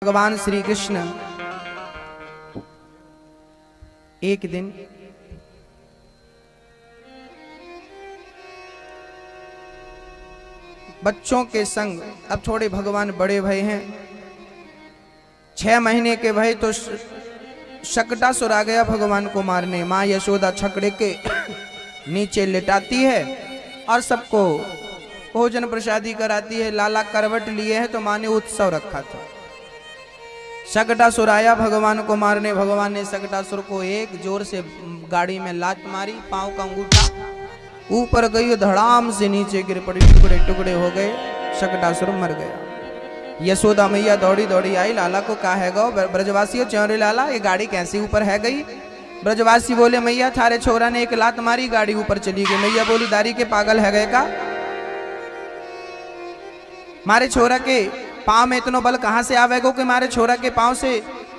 भगवान श्री कृष्ण एक दिन बच्चों के संग, अब थोड़े भगवान बड़े भय हैं, 6 महीने के भय तो शकटासुर आ गया भगवान को मारने। माँ यशोदा छकड़े के नीचे लिटाती है और सबको भोजन प्रसादी कराती है। लाला करवट लिए है तो माँ ने उत्सव रखा था। शकटासुर आया भगवान को मारने। भगवान ने शकटासुर को एक जोर से गाड़ी में लात मारी, पांव का अंगूठा ऊपर गई, धड़ाम से नीचे गिर पड़ी, टुकड़े टुकड़े हो गए, शकटासुर मर गया। यशोदा मैया दौड़ी दौड़ी आई, लाला को कहा है गो ब्रजवासियों, चौरे लाला ये गाड़ी कैसे ऊपर है गई? ब्रजवासी बोले मैया थारे छोरा ने एक लात मारी, गाड़ी ऊपर चली गई। मैया बोली दारी के पागल है गए का, मारे छोरा के पांव में इतना बल कहां से आवेगो कि मारे छोरा के पांव से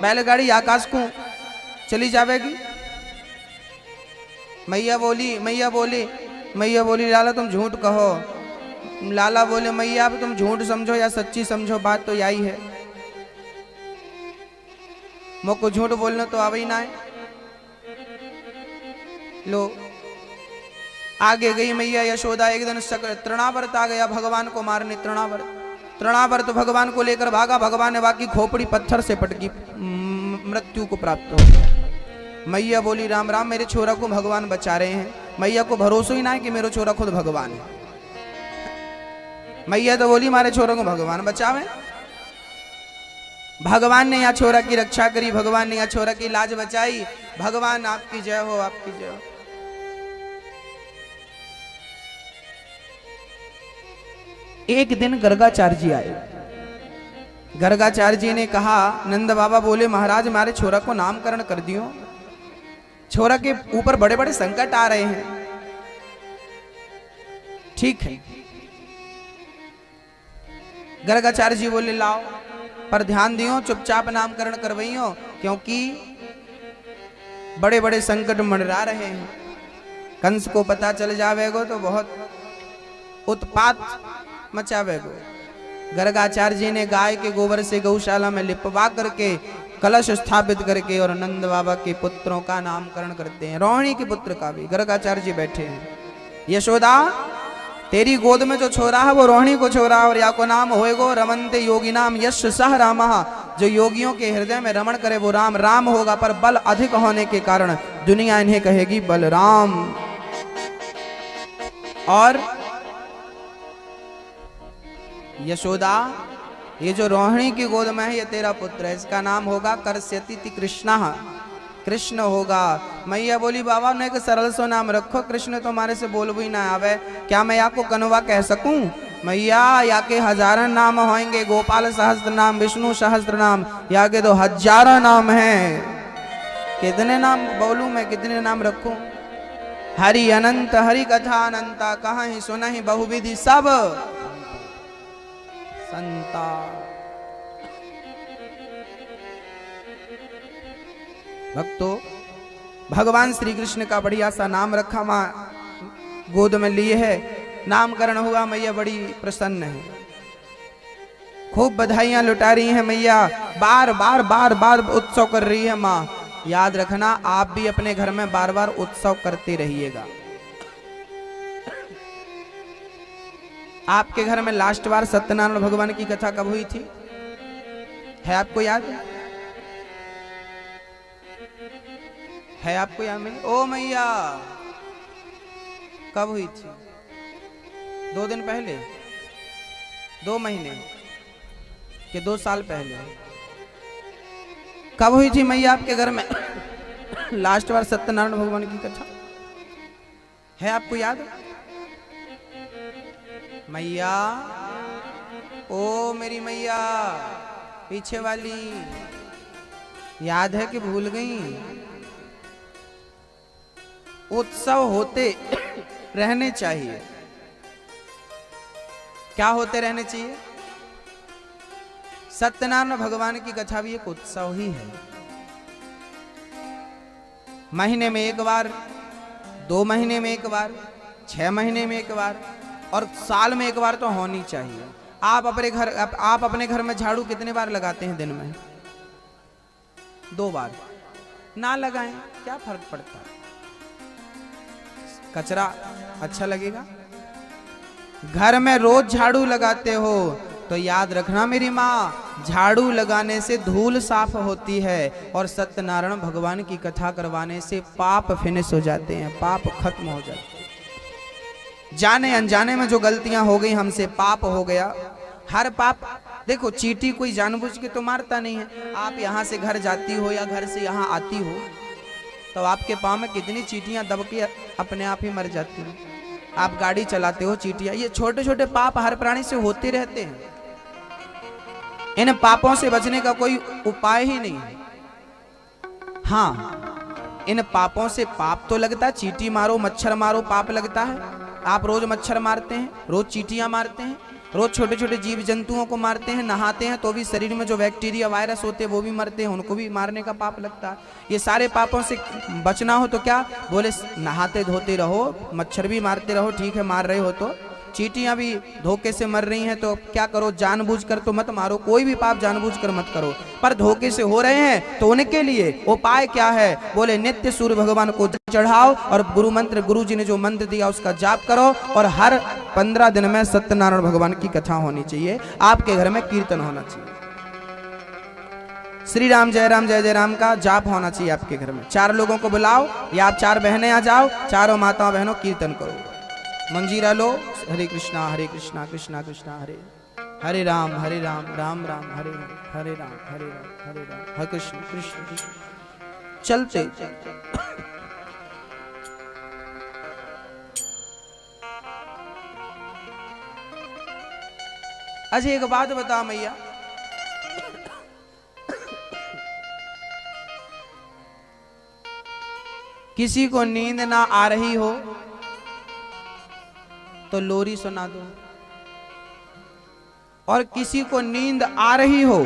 बैलगाड़ी आकाश को चली जावेगी? मैया बोली लाला तुम झूठ कहो। लाला बोले मैया अब तुम झूठ समझो या सच्ची समझो, बात तो यही है। मुझको झूठ बोलना तो आवे ही ना है। लो आगे गई मैया यशोदा, एक दिन तृणावर्त आ गया भगवान को मारने। तृणावर्त भगवान को लेकर भागा। भगवान ने बाकी खोपड़ी पत्थर से पटकी, मृत्यु को प्राप्त हो गया। मैया बोली राम राम, मेरे छोरा को भगवान बचा रहे हैं। मैया को भरोसा ही ना है कि मेरा छोरा खुद भगवान है। मैया तो बोली मारे छोरा को भगवान बचावे। भगवान ने यहाँ छोरा की रक्षा करी, भगवान ने यहाँ छोरा की लाज बचाई। भगवान आपकी जय हो, आपकी जय हो। एक दिन गर्गाचार्य जी आए। गर्गाचार्य जी ने कहा, नंद बाबा बोले महाराज हमारे छोरा को नामकरण कर दियो, छोरा के ऊपर बड़े बड़े संकट आ रहे हैं। ठीक है। गर्गाचार्य जी बोले लाओ, पर ध्यान दियो चुपचाप नामकरण करवाइयो, क्योंकि बड़े बड़े संकट मंडरा रहे हैं। कंस को पता चल जावेगो तो बहुत उत्पात मचावेगो। गर्गाचार्य जी ने गाय के गोबर से गौशाला में लिपवा करके कलश स्थापित करके और नंद बाबा के पुत्रों का नामकरण करते हैं। रोहिणी के पुत्र का भी गर्गाचार्य जी बैठे हैं। यशोदा तेरी गोद में जो छोरा है वो रोहिणी को छोरा, और या को नाम होएगो रमनते योगी नाम यश सह राम, जो योगियों के हृदय में रमण करे वो राम राम होगा, पर बल अधिक होने के कारण दुनिया इन्हें कहेगी बलराम। और यशोदा ये जो रोहिणी की गोद में है ये तेरा पुत्र है, इसका नाम होगा करस्यति कृष्णा, कृष्ण होगा। मैया बोली बाबा ने एक सरल सो नाम रखो, कृष्ण तुम्हारे से बोल भी ना आवे, क्या मैं या को कनवा कह सकूं? मैया या के 1000 नाम होंगे, गोपाल सहस्त्र नाम, विष्णु सहस्त्र नाम, या के तो 1000 नाम हैं। कितने नाम बोलूं मैं, कितने नाम रखूं? हरि अनंत हरि कथा अनंता, कहाँ ही सुना ही बहुविधि सब संता। भक्तों भगवान श्री कृष्ण का बढ़िया सा नाम रखा, माँ गोद में लिए है, नामकरण हुआ। मैया बड़ी प्रसन्न है, खूब बधाइयां लुटा रही हैं मैया, बार बार बार बार उत्सव कर रही है माँ। याद रखना आप भी अपने घर में बार बार उत्सव करते रहिएगा। आपके घर में लास्ट बार सत्यनारायण भगवान की कथा कब हुई थी, है आपको याद? है आपको याद में? ओ मैया कब हुई थी? 2 दिन पहले, 2 महीने के 2 साल पहले कब हुई थी मैया आपके घर में लास्ट बार सत्यनारायण भगवान की कथा? है आपको याद? मैया, ओ मेरी मैया पीछे वाली, याद है कि भूल गई? उत्सव होते रहने चाहिए। क्या होते रहने चाहिए? सत्यनारायण भगवान की कथा भी एक उत्सव ही है। महीने में एक बार, 2 महीने में एक बार, 6 महीने में एक बार और साल में एक बार तो होनी चाहिए। आप अपने घर में झाड़ू कितने बार लगाते हैं दिन में? 2 बार। ना लगाएं, क्या फर्क पड़ता है? कचरा अच्छा लगेगा? घर में रोज झाड़ू लगाते हो तो याद रखना मेरी माँ, झाड़ू लगाने से धूल साफ होती है और सत्यनारायण भगवान की कथा करवाने से पाप फिनिश हो जाते हैं, पाप खत्म हो जाते हैं। जाने अनजाने में जो गलतियां हो गई हमसे, पाप हो गया। हर पाप, देखो चींटी कोई जानबूझ के तो मारता नहीं है। आप यहाँ से घर जाती हो या घर से यहाँ आती हो तो आपके पाँव में कितनी चींटियां दब के अपने आप ही मर जाती हैं। आप गाड़ी चलाते हो, चींटियां, ये छोटे छोटे पाप हर प्राणी से होते रहते हैं। इन पापों से बचने का कोई उपाय ही नहीं है। हाँ, इन पापों से पाप तो लगता है, चींटी मारो मच्छर मारो पाप लगता है। आप रोज मच्छर मारते हैं, रोज चींटियां मारते हैं, रोज छोटे छोटे जीव जंतुओं को मारते हैं, नहाते हैं तो भी शरीर में जो बैक्टीरिया वायरस होते हैं वो भी मरते हैं, उनको भी मारने का पाप लगता है। ये सारे पापों से बचना हो तो क्या बोले, नहाते धोते रहो, मच्छर भी मारते रहो, ठीक है मार रहे हो तो। चींटियां भी धोखे से मर रही हैं तो क्या करो, जानबूझकर तो मत मारो, कोई भी पाप जानबूझकर मत करो, पर धोखे से हो रहे हैं तो उनके लिए उपाय क्या है, बोले नित्य सूर्य भगवान को चढ़ाओ और गुरु मंत्र, गुरु जी ने जो मंत्र दिया उसका जाप करो और हर 15 दिन में सत्यनारायण भगवान की कथा होनी चाहिए, आपके घर में कीर्तन होना चाहिए, श्री राम जय राम का जाप होना चाहिए आपके घर में। 4 लोगों को बुलाओ या आप 4 बहनें आ जाओ, चारों माताओं बहनों कीर्तन करो, मंजीरा लो, हरे कृष्णा कृष्णा कृष्णा हरे राम राम राम हरे राम हरे राम हरे कृष्ण कृष्ण कृष्ण। चलते अच्छा एक बात बता मैया, किसी को नींद ना आ रही हो तो लोरी सुना दो, और किसी को नींद आ रही हो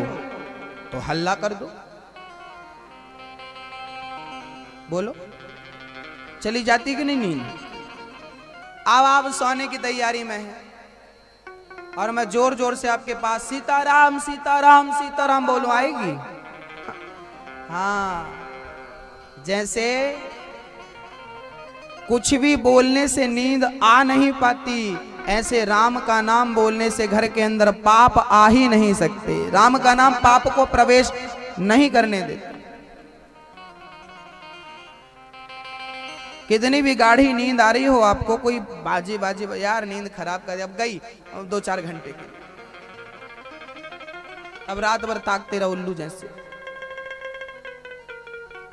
तो हल्ला कर दो। बोलो, चली जाती कि नहीं नींद? अब आप सोने की तैयारी में है और मैं जोर जोर से आपके पास सीताराम सीताराम सीताराम बोलूं, आएगी? हाँ, जैसे कुछ भी बोलने से नींद आ नहीं पाती, ऐसे राम का नाम बोलने से घर के अंदर पाप आ ही नहीं सकते। राम का नाम पाप को प्रवेश नहीं करने देता। कितनी भी गाढ़ी नींद आ रही हो आपको, कोई बाजी यार नींद खराब कर, अब गई 2-4 घंटे की, अब रात भर ताकते रहो उल्लू जैसे।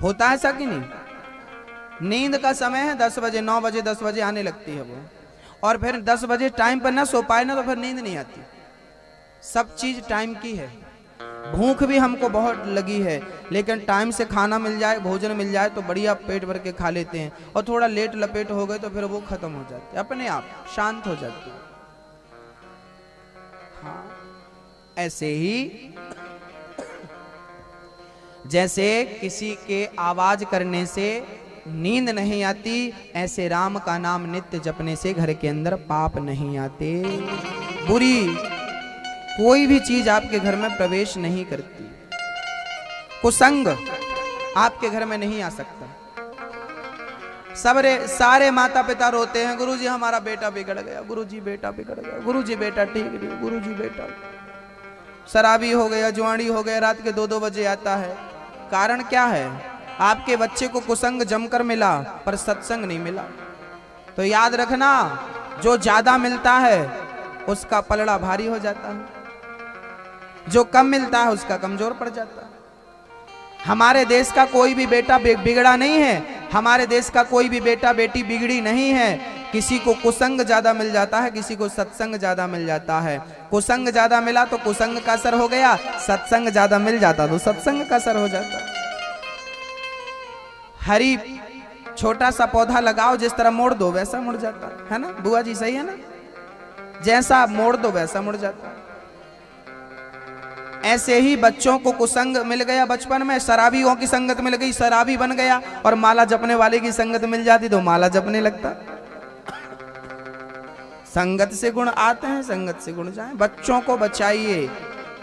होता है ऐसा कि नहीं? नींद का समय है 10 बजे, 9 बजे 10 बजे आने लगती है वो, और फिर 10 बजे टाइम पर ना सो पाए ना तो फिर नींद नहीं आती। सब चीज टाइम की है। भूख भी हमको बहुत लगी है, लेकिन टाइम से खाना मिल जाए, भोजन मिल जाए तो बढ़िया पेट भर के खा लेते हैं, और थोड़ा लेट लपेट हो गए तो फिर वो खत्म हो जाती है, अपने आप शांत हो जाती है। हाँ, ऐसे ही जैसे किसी के आवाज करने से नींद नहीं आती, ऐसे राम का नाम नित्य जपने से घर के अंदर पाप नहीं आते। बुरी कोई भी चीज आपके घर में प्रवेश नहीं करती। कुसंग आपके घर में नहीं आ सकता। सारे माता पिता रोते हैं, गुरुजी हमारा बेटा बिगड़ गया, गुरुजी बेटा बिगड़ गया, गुरुजी बेटा ठीक नहीं, गुरुजी बेटा शराबी हो गया, जुआड़ी हो गया, रात के 2-2 बजे आता है। कारण क्या है? आपके बच्चे को कुसंग जमकर मिला पर सत्संग नहीं मिला। तो याद रखना, जो ज्यादा मिलता है उसका पलड़ा भारी हो जाता है, जो कम मिलता है उसका कमजोर पड़ जाता है। हमारे देश का कोई भी बेटा बिगड़ा नहीं है, हमारे देश का कोई भी बेटा बेटी बिगड़ी नहीं है। किसी को कुसंग ज्यादा मिल जाता है, किसी को सत्संग ज्यादा मिल जाता है। कुसंग ज्यादा मिला तो कुसंग का असर हो गया, सत्संग ज्यादा मिल जाता तो सत्संग का असर हो जाता। हरी छोटा सा पौधा लगाओ, जिस तरह मोड़ दो वैसा मुड़ जाता है ना बुआ जी, सही है ना? जैसा मोड़ दो वैसा मुड़ जाता। ऐसे ही बच्चों को कुसंग मिल गया बचपन में, शराबियों की संगत मिल गई, शराबी बन गया, और माला जपने वाले की संगत मिल जाती तो माला जपने लगता। संगत से गुण आते हैं, संगत से गुण जाएं। बच्चों को बचाइए।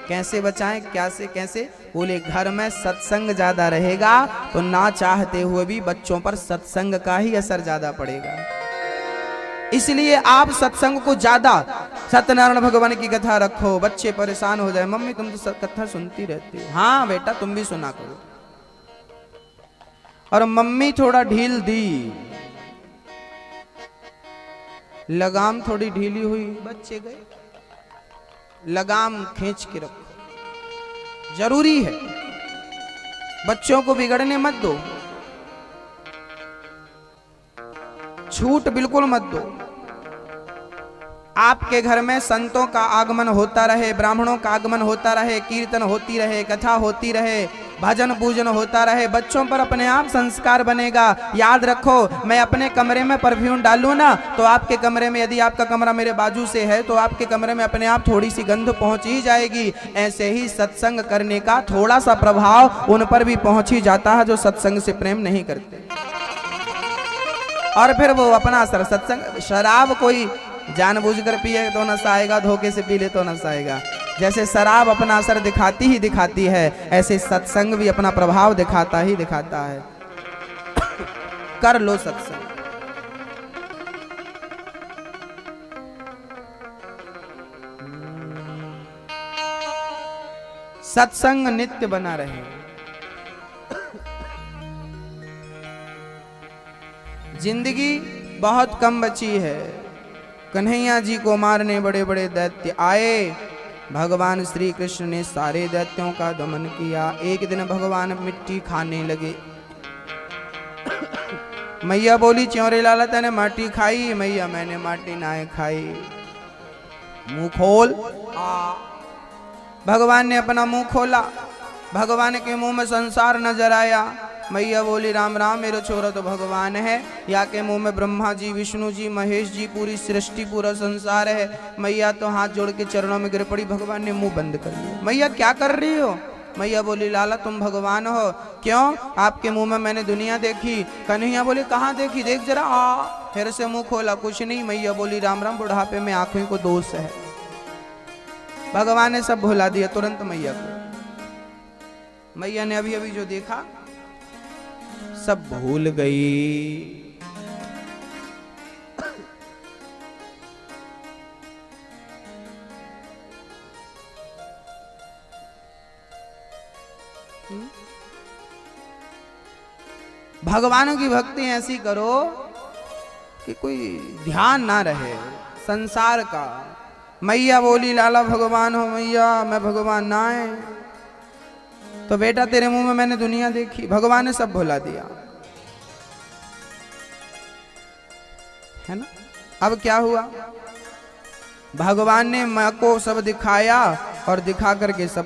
कैसे बचाएं, कैसे? बोले घर में सत्संग ज्यादा रहेगा तो ना चाहते हुए भी बच्चों पर सत्संग का ही असर ज्यादा पड़ेगा। इसलिए आप सत्संग को ज्यादा, सत्यनारायण भगवान की कथा रखो। बच्चे परेशान हो जाए, मम्मी तुम तो कथा सुनती रहती हो। हाँ बेटा तुम भी सुना करो। और मम्मी थोड़ा ढील दी, लगाम थोड़ी ढीली हुई, बच्चे गए। लगाम खींच के रखो, जरूरी है। बच्चों को बिगड़ने मत दो, छूट बिल्कुल मत दो। आपके घर में संतों का आगमन होता रहे, ब्राह्मणों का आगमन होता रहे, कीर्तन होती रहे, कथा होती रहे, भजन पूजन होता रहे, बच्चों पर अपने आप संस्कार बनेगा। याद रखो, मैं अपने कमरे में परफ्यूम डालूं ना तो आपके कमरे में, यदि आपका कमरा मेरे बाजू से है तो आपके कमरे में अपने आप थोड़ी सी गंध पहुंच ही जाएगी। ऐसे ही सत्संग करने का थोड़ा सा प्रभाव उन पर भी पहुंच ही जाता है जो सत्संग से प्रेम नहीं करते। और फिर वो अपना असर, सत्संग, शराब कोई जानबूझकर पिए तो नशा आएगा, धोखे से पी ले तो नशा आएगा। जैसे शराब अपना असर दिखाती ही दिखाती है, ऐसे सत्संग भी अपना प्रभाव दिखाता ही दिखाता है। कर लो सत्संग। सत्संग नित्य बना रहे। जिंदगी बहुत कम बची है। कन्हैया जी को मारने बड़े बड़े दैत्य आए, भगवान श्री कृष्ण ने सारे दैत्यों का दमन किया। एक दिन भगवान मिट्टी खाने लगे। मैया बोली, च्योरे लाला तने माटी खाई? मैया मैंने माटी ना खाई। मुंह खोल। भगवान ने अपना मुंह खोला, भगवान के मुंह में संसार नजर आया। मैया बोली, राम राम, मेरा छोरा तो भगवान है। या के मुंह में ब्रह्मा जी, विष्णु जी, महेश जी, पूरी सृष्टि, पूरा संसार है। मैया तो हाथ जोड़ के चरणों में गिर पड़ी। भगवान ने मुंह बंद कर लिया। मैया क्या कर रही हो? मैया बोली, लाला तुम भगवान हो। क्यों? आपके मुंह में मैंने दुनिया देखी। कन्हैया बोले, कहाँ देखी? देख जरा। फिर से मुंह खोला, कुछ नहीं। मैया बोली, राम राम, बुढ़ापे में आंखों को दोष है। भगवान ने सब भुला दिया तुरंत मैया को। मैया ने अभी अभी जो देखा सब भूल गई। भगवान की भक्ति ऐसी करो कि कोई ध्यान ना रहे संसार का। मैया बोली, लाला भगवान हो। मैया मैं भगवान ना है तो बेटा तेरे मुंह में मैंने दुनिया देखी। भगवान ने सब भुला दिया, है ना। अब क्या हुआ? भगवान ने मां को सब दिखाया और दिखा करके सब